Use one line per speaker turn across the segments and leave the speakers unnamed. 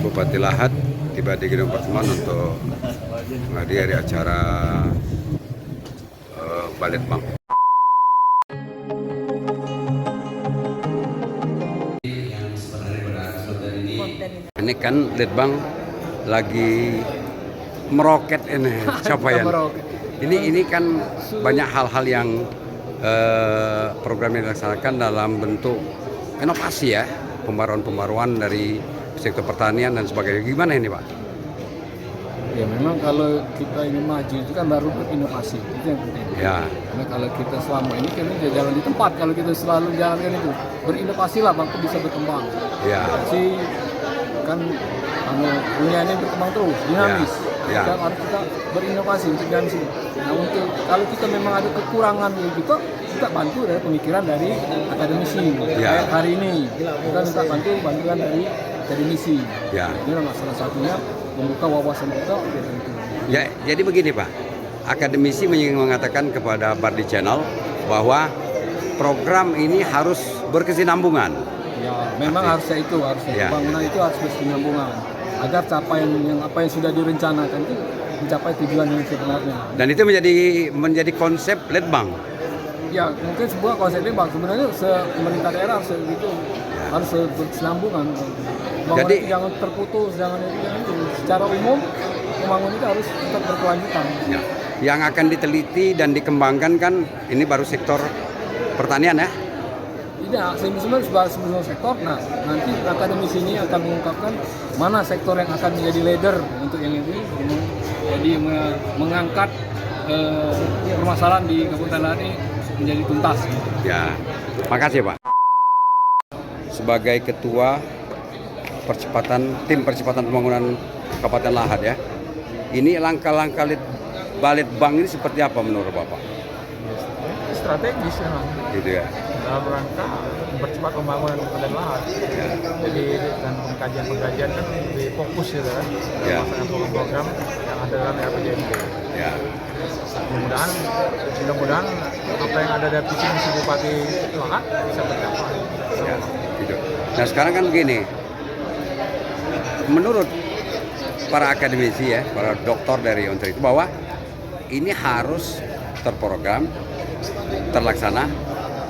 Bupati Lahat tiba di gedung pertemuan untuk menghadiri acara Balitbang. Ini kan Litbang lagi meroket ini capaian. Ini kan banyak hal-hal yang program yang dilaksanakan dalam bentuk inovasi ya, pembaruan-pembaruan dari sektor pertanian dan sebagainya. Gimana ini Pak?
Ya memang kalau kita ingin maju itu kan baru berinovasi, itu yang penting.
Ya.
Karena kalau kita selama ini kan udah jalan di tempat, kalau kita selalu jalankan itu berinovasi lah bangku bisa berkembang.
Ya.
Si kan dunia ini berkembang terus, dinamis.
Ya.
Kita harus kita berinovasi untuk jalan sini. Nah untuk kalau kita memang ada kekurangan gitu, kita bantu dari pemikiran dari akademisi.
Ya.
Kayak hari ini kita minta bantuan dari akademisi.
Ya.
Ini salah satunya membuka wawasan kita.
Ya, jadi begini Pak, akademisi mengatakan kepada Bardi Channel bahwa program ini harus berkesinambungan.
Ya, memang harusnya
Ya.
pembangunan itu harus berkesinambungan agar capaian yang apa yang sudah direncanakan itu mencapai tujuan yang sebenarnya.
Dan itu menjadi konsep Litbang.
Ya, mungkin sebuah konsep ini bang sebenarnya pemerintah daerah harus begitu, harus berkesinambungan. Pembangunan
Jadi
itu jangan terputus, jangan itu. Secara umum pembangunan itu harus tetap berkelanjutan.
ya, yang akan diteliti dan dikembangkan kan ini baru sektor pertanian ya.
Tidak, sebenarnya sebuah sektor. Nah, nanti akademisi ini akan mengungkapkan mana sektor yang akan menjadi leader untuk yang ini. Jadi mengangkat permasalahan di Kabupaten Lahat ini menjadi tuntas.
Ya, makasih Pak. Sebagai ketua tim percepatan pembangunan Kabupaten Lahat ya, ini langkah-langkah Balitbang ini seperti apa menurut Bapak?
Strategis memang.
Gitu ya.
Dalam rangka mempercepat pembangunan Kabupaten Lahat.
Ya.
Jadi dengan pengkajian kan lebih fokus gitu kan.
Ya.
Melaksanakan program-program yang ada dalam RPJMD.
Ya.
Mudah-mudahan apa yang ada dari visi misi Bupati Lahat bisa tercapai.
Ya, gitu. Nah sekarang kan begini, menurut para akademisi ya, para doktor dari Untri itu bahwa ini harus terprogram, terlaksana,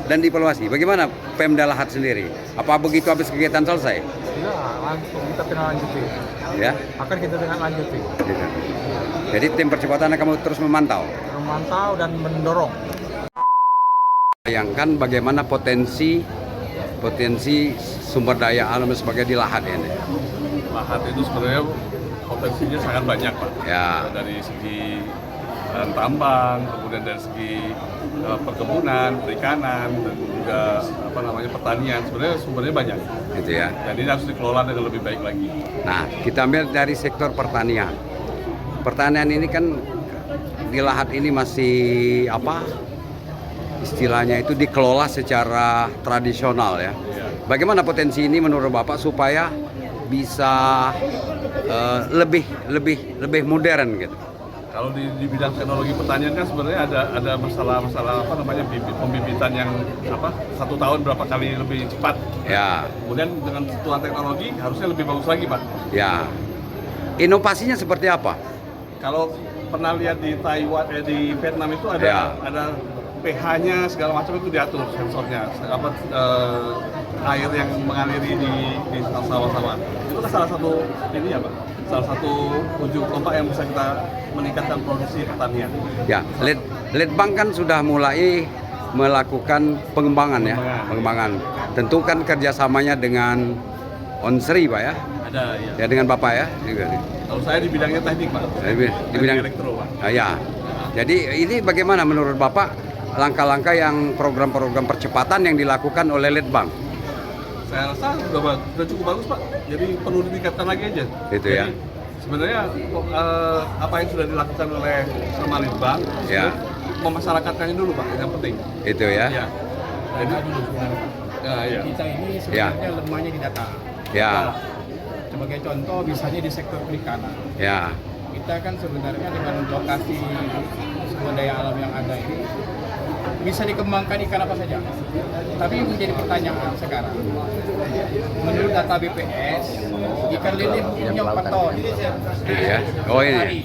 dan dievaluasi. Bagaimana Pemda Lahat sendiri? Apa begitu habis kegiatan selesai?
Ya, langsung kita tinggal lanjuti.
Ya.
Akan kita dengan lanjuti.
Gitu. Jadi tim percepatan kamu terus memantau
Dan mendorong.
Bayangkan bagaimana potensi sumber daya alam dan sebagainya di Lahat ini.
Lahat itu sebenarnya potensinya sangat banyak Pak.
Ya.
Dari segi tambang, kemudian dari segi perkebunan, perikanan, dan juga pertanian. Sebenarnya sumbernya banyak.
Gitu ya.
Jadi ini harus dikelola dengan lebih baik lagi.
Nah, kita ambil dari sektor pertanian. Pertanian ini kan di Lahat ini masih istilahnya itu dikelola secara tradisional ya. Bagaimana potensi ini menurut Bapak supaya bisa lebih modern gitu?
Kalau di bidang teknologi pertanian kan sebenarnya ada masalah pembibitan yang 1 tahun berapa kali lebih cepat.
Ya.
Kemudian dengan sentuhan teknologi harusnya lebih bagus lagi Pak.
Ya. Inovasinya seperti apa?
Kalau pernah lihat di Taiwan, di Vietnam itu ada pH-nya segala macam itu diatur sensornya, air yang mengaliri di sawah-sawah. Itu kan salah satu ini ya Pak, salah satu ujung tombak yang bisa kita meningkatkan produksi pertanian.
Ya, Litbang kan sudah mulai melakukan pengembangan. Tentu kan kerjasamanya dengan Onsri Pak ya?
Ada ya.
Ya dengan Bapak ya?
Kalau saya di bidangnya teknik Pak,
di bidang
elektro Pak.
Ya. Jadi ini bagaimana menurut Bapak langkah-langkah yang program-program percepatan yang dilakukan oleh Litbang?
Saya rasa sudah cukup bagus Pak. Jadi perlu ditingkatkan lagi aja.
Itu ya.
Sebenarnya apa yang sudah dilakukan oleh sama Litbang,
Ya.
memasyarakatkannya dulu Pak, yang penting.
Itu ya.
Ya. Jadi ya.
Kita ini sebenarnya lemahnya di data.
Ya.
Sebagai contoh misalnya di sektor perikanan.
Ya.
Kita kan sebenarnya dengan lokasi sumber daya alam yang ada ini bisa dikembangkan ikan apa saja. Tapi menjadi pertanyaan sekarang, menurut data BPS, ikan lele punya 4 ton.
Iya. Oh ini.
Hari.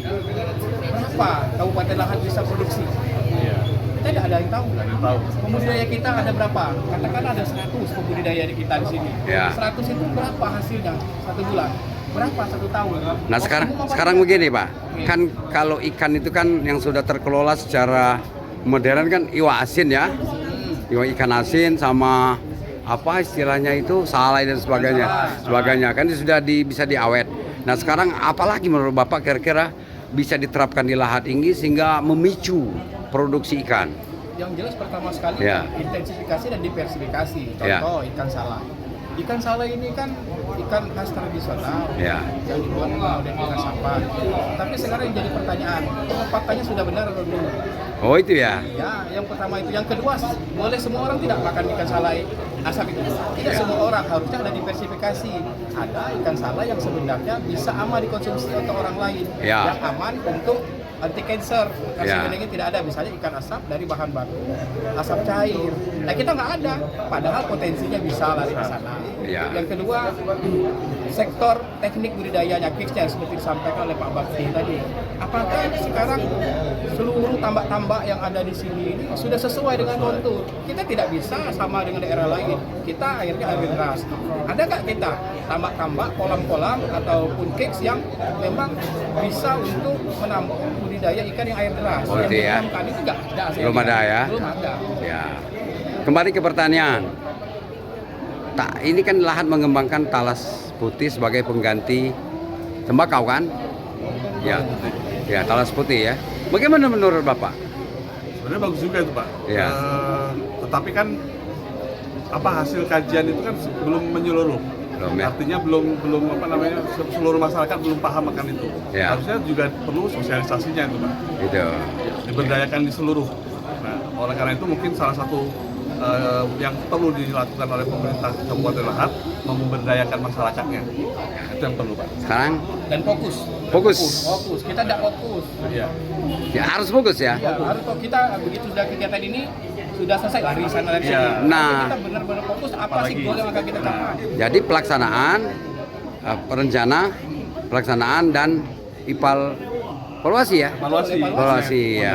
Berapa Kabupaten Lahat bisa produksi? Kita tidak ada yang tahu.
Tahu.
Pembudidaya kita ada berapa? Katakan ada 100 pembudidaya di kita di sini.
Ya.
100 itu berapa hasilnya satu bulan? Berapa satu tahun?
Nah sekarang begini Pak, kan kalau ikan itu kan yang sudah terkelola secara modern kan iwa asin ya, ikan asin sama apa istilahnya itu salai dan sebagainya kan itu sudah bisa diawet. Nah sekarang apalagi menurut Bapak kira-kira bisa diterapkan di lahat tinggi sehingga memicu produksi ikan?
Yang jelas pertama sekali
Ya.
intensifikasi dan diversifikasi.
Ya.
Contoh ikan salai. Ikan salai ini kan ikan khas tradisional
Ya.
yang dibuat oleh ikan sapan. Tapi sekarang yang jadi pertanyaan, pengepatannya sudah benar atau belum?
Oh itu ya.
Ya, yang pertama itu. Yang kedua, boleh semua orang tidak makan ikan salai asap itu? Tidak semua orang, harusnya ada diversifikasi. Ada ikan salai yang sebenarnya bisa aman dikonsumsi untuk orang lain,
Ya.
yang aman untuk anti cancer.
Ya.
Karena tidak ada, misalnya ikan asap dari bahan baku asap cair. Nah kita nggak ada, padahal potensinya bisa lari ke sana.
Ya.
Yang kedua, sektor teknik budidayanya kicksnya seperti disampaikan oleh Pak Bakti tadi. Apakah sekarang seluruh tambak-tambak yang ada di sini ini sudah sesuai dengan kontur? Kita tidak bisa sama dengan daerah lain. Kita airnya air deras. Ada nggak kita tambak-tambak, kolam-kolam ataupun kiks yang memang bisa untuk menampung budidaya ikan yang air deras?
Oh,
yang
itu ya.
ditanamkan itu nggak ada.
Belum ada ya?
Belum ada.
Ya. Kembali ke pertanian. Ini kan lahan mengembangkan talas putih sebagai pengganti tembakau kan? Ya. Ya, talas putih ya. Bagaimana menurut Bapak?
Sebenarnya bagus juga itu Pak.
Iya.
Tetapi kan apa hasil kajian itu kan belum menyeluruh.
Belum ya.
Artinya belum apa namanya seluruh masyarakat belum paham akan itu.
Ya.
Harusnya juga perlu sosialisasinya itu Pak.
Itu.
Diberdayakan di seluruh. Nah, oleh karena itu mungkin salah satu yang perlu dilakukan oleh pemerintah Kabupaten Lahat memberdayakan masyarakatnya. Itu yang perlu Pak.
Sekarang
Dan fokus.
fokus.
Fokus. Kita tidak fokus.
Iya.
Ya harus fokus ya.
Ya, harus kalau kita begitu sudah kegiatan ini sudah selesai lari sana lari sini.
Ya.
Nah.
Kita benar-benar fokus apa sih
Apalagi.
goal yang akan kita capai.
Jadi pelaksanaan dan evaluasi ya. Evaluasi ya.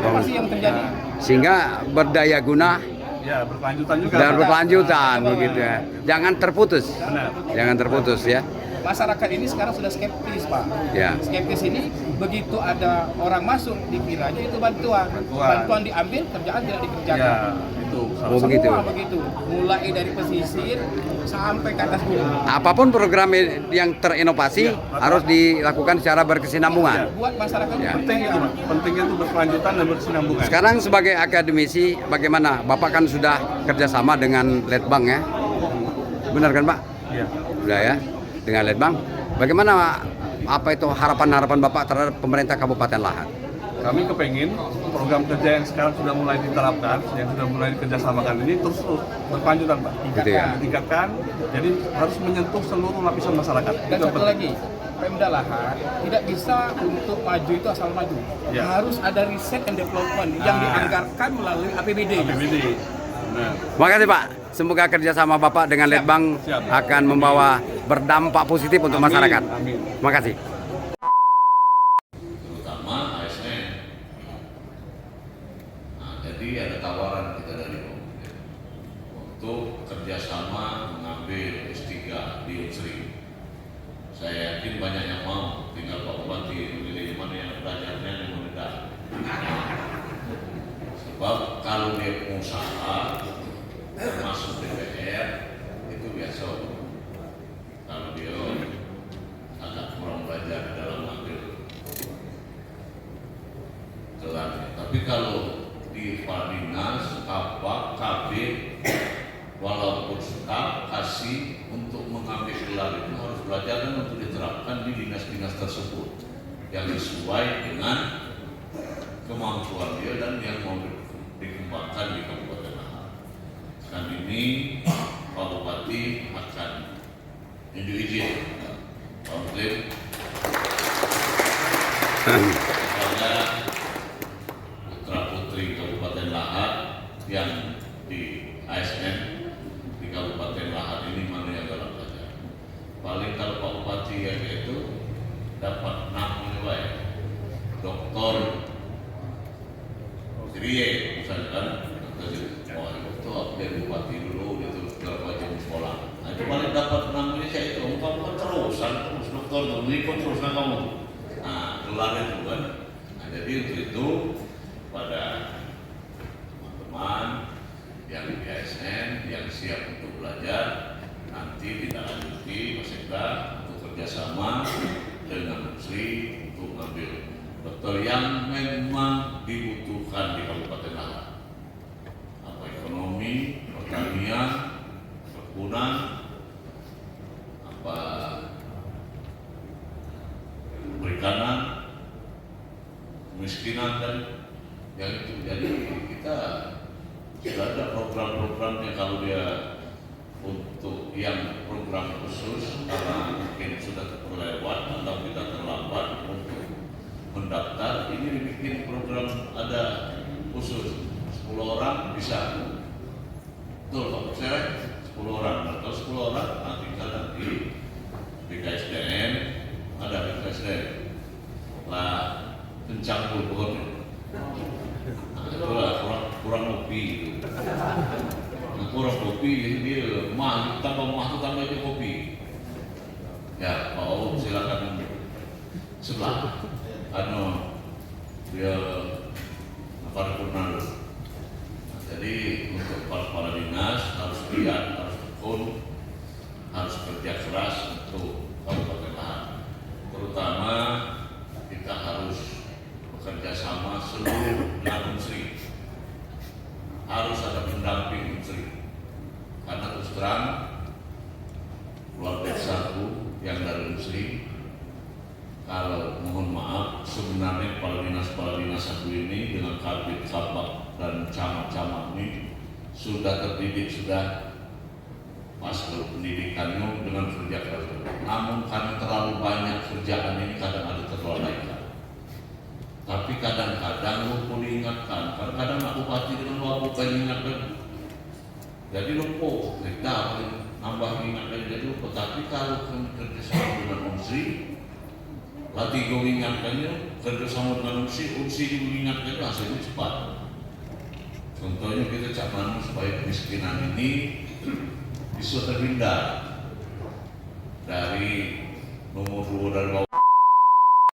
Apa sih yang terjadi?
Sehingga berdaya guna
Ya, berkelanjutan juga.
dan
Pak.
berkelanjutan begitu ya. Jangan terputus.
Benar.
Jangan terputus ya.
Masyarakat ini sekarang sudah skeptis, Pak.
Ya.
Skeptis ini begitu ada orang masuk dikiranya itu bantuan. Bantuan diambil, kerjaan tidak dikerjakan.
Ya, itu
Oh,
Semua
begitu.
begitu. Mulai dari pesisir sampai ke atas gunung.
Apapun program yang terinovasi harus dilakukan secara berkesinambungan.
Buat masyarakat
Ya.
penting itu Pak. Pentingnya itu berkelanjutan dan berkesinambungan.
Sekarang sebagai akademisi, bagaimana? Bapak kan sudah kerjasama dengan Letbang ya? Benar kan Pak?
Iya.
Sudah ya? Dengan Letbang. Bagaimana apa itu harapan-harapan Bapak terhadap pemerintah Kabupaten Lahat?
Kami kepengen program kerja yang sekarang sudah mulai diterapkan, yang sudah mulai dikerjasamakan ini terus berkelanjutan Pak.
Gitu ya.
Ditingkatkan, jadi harus menyentuh seluruh lapisan masyarakat.
Dan
Itu yang
satu
penting.
lagi, Pemda Lahat tidak bisa untuk maju itu asal maju.
Ya.
Harus ada riset and development yang dianggarkan melalui APBD.
APBD. Nah,
Terima kasih Pak. Semoga kerjasama Bapak dengan
Siap.
Letbang
Siap.
akan membawa berdampak positif untuk
amin,
masyarakat.
Amin.
Terima kasih.
Terutama ASN. Nah, jadi ada tawaran kita dari pemerintah untuk kerjasama mengambil S3 di Unsri. Saya yakin banyak yang mau, tinggal Pak Bupati memilih mana yang belajarnya yang mudah. Sebab kalau dia pengusaha termasuk DPR itu biasa. Kalau dia agak kurang belajar dalam mengambil gelarnya. Tapi kalau di Dinas, apa, KB, walaupun staff kasih untuk mengambil gelar itu harus belajar dan untuk diterapkan di dinas-dinas tersebut yang sesuai dengan kemampuan dia dan yang mau dikembangkan di Kabupaten Lahat. Dan ini Pak Bupati akan tunjuk izin konflik kepada putra putri Kabupaten Lahat yang di ASN di Kabupaten Lahat ini mana yang dalam belajar. dapat 6 baik doktor Rie misalnya kan, oh itu dari bupati dulu itu segala macam sekolah. Nah itu paling dapat 6 Indonesia itu, kamu kan terus dokter ikut terus kan kamu. Nah gelar itu kan. Nah, jadi untuk itu pada teman-teman yang di ASN yang siap untuk belajar nanti ditindaklanjuti Mas Eka untuk kerjasama dengan Sri untuk mengambil dokter yang memang dibutuhkan di Kabupaten Lahat. Apa ekonomi, pertanian, perkebunan, apa perikanan, kemiskinan dan yang itu. Jadi kita sudah ada program-programnya kalau dia untuk yang program khusus karena mungkin sudah terlewat atau kita terlambat untuk mendaftar, ini dibikin program ada khusus 10 orang bisa. Betul Pak, saya 10 orang atau 10 orang nanti kita nanti BKSDM ada BKSDM lah pencangkul pohonnya. Nah, itulah kurang kopi itu. Nah, kurang kopi dia tambah mah tambah itu kopi. Ya, mau silakan sebelah. Dia paripurna. Jadi untuk kepala dinas harus lihat, harus tekun, harus kerja keras untuk Kabupaten Lahat. Terutama kita harus bekerja sama seluruh Unsri. Harus ada pendamping Unsri. Karena terus terang keluarga besarku yang dari Unsri, kalau mohon maaf, sebenarnya kepala dinas aku ini dengan kabit kabak dan camat-camat ini sudah terdidik, sudah masuk pendidikannya dengan kerja keras. Namun karena terlalu banyak kerjaan ini kadang ada terlalaikan. Tapi kadang-kadang lupa diingatkan, kadang-kadang nak bupati dengan wabuk ingatkan. Jadi lupa, kita nambah ingatkan jadi lupa. Tapi kalau kerjasama dengan Unsri, latih kau ingatkannya, kerjasama dengan Unsi juga ingatkannya hasilnya cepat. Contohnya kita cakap supaya kemiskinan ini bisa terhindar dari nomor 2 dari bawah.